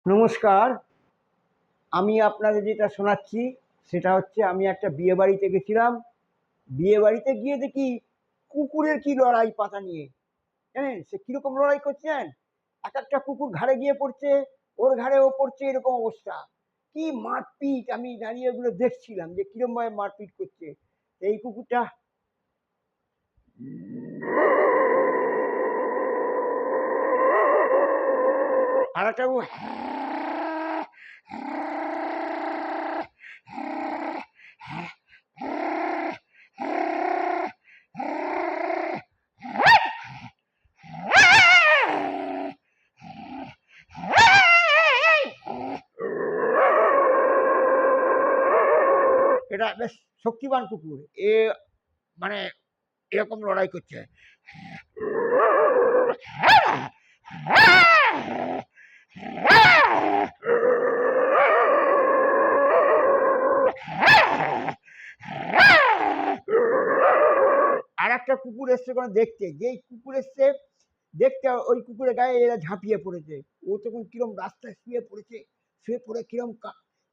নমস্কার। আমি আপনাদের যেটা শোনাচ্ছি সেটা হচ্ছে, আমি একটা বিয়ে বাড়িতে গেছিলাম। বিয়ে বাড়িতে গিয়ে দেখি কুকুরের কি লড়াই পাতা নিয়ে। জানেন সে কিরকম লড়াই করছে? জানেন, এক একটা কুকুর ঘাড়ে গিয়ে পড়ছে, ওর ঘাড়ে ও পড়ছে, এরকম অবস্থা। কি মারপিট! আমি দাঁড়িয়ে ওগুলো দেখছিলাম যে কিরম ভাবে মারপিট করছে। এই কুকুরটা আর একটা এটা বেশ শক্তিমান কুকুর। এ মানে এরকম লড়াই করছে। আর একটা কুকুর এসছে কোনো দেখতে, যেই কুকুর এসছে দেখতে, ওই কুকুরের গায়ে এরা ঝাঁপিয়ে পড়েছে। ও তখন কিরম রাস্তায় শুয়ে পড়েছে, শুয়ে পড়ে কিরম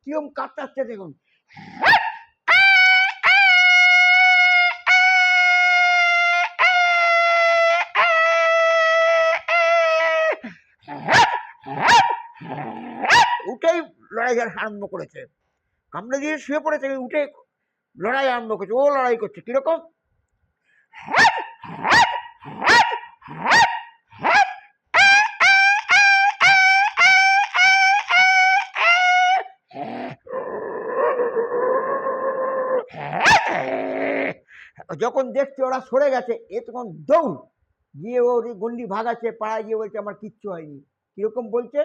কিরম কাতরাচ্ছে দেখুন। উঠেই লড়াই আরম্ভ করেছে, কামড়ে দিয়ে শুয়ে পড়েছে, উঠে লড়াই আরম্ভ করছে। ও লড়াই করছে কিরকম, যখন দেখছে ওরা সরে গেছে, এ তখন দৌড় গিয়ে ওর গন্ডি ভাগাচ্ছে, পাড়ায় গিয়ে বলছে আমার কিচ্ছু হয়নি। কিরকম বলছে,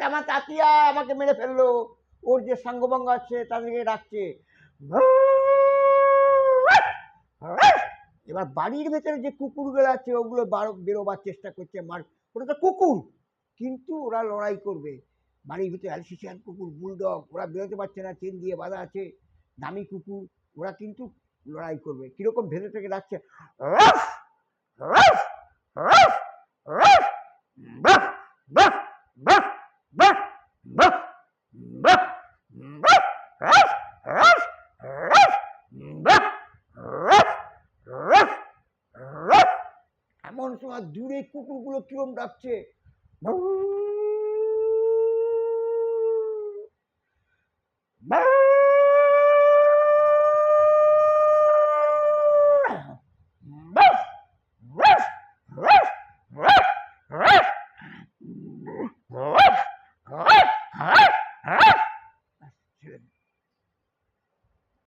আমার তাতিয়া আমাকে মেরে ফেললো। ওর যে সাঙ্গভঙ্গ আছে তাদেরকে ডাকছে। এবার বাড়ির ভেতরে যে কুকুরগুলো আছে ওগুলো বেরোবার চেষ্টা করছে। ওরা তো কুকুর, কিন্তু ওরা লড়াই করবে। বাড়ির ভিতরে অ্যালসেশিয়ান কুকুর, বুলডগ, ওরা বেরোতে পারছে না, চেন দিয়ে বাঁধা আছে। দামি কুকুর, ওরা কিন্তু লড়াই করবে। কিরকম ভেতর থেকে ডাকছে, এমন সময় দূরে কুকুরগুলো কিরম ডাকছে,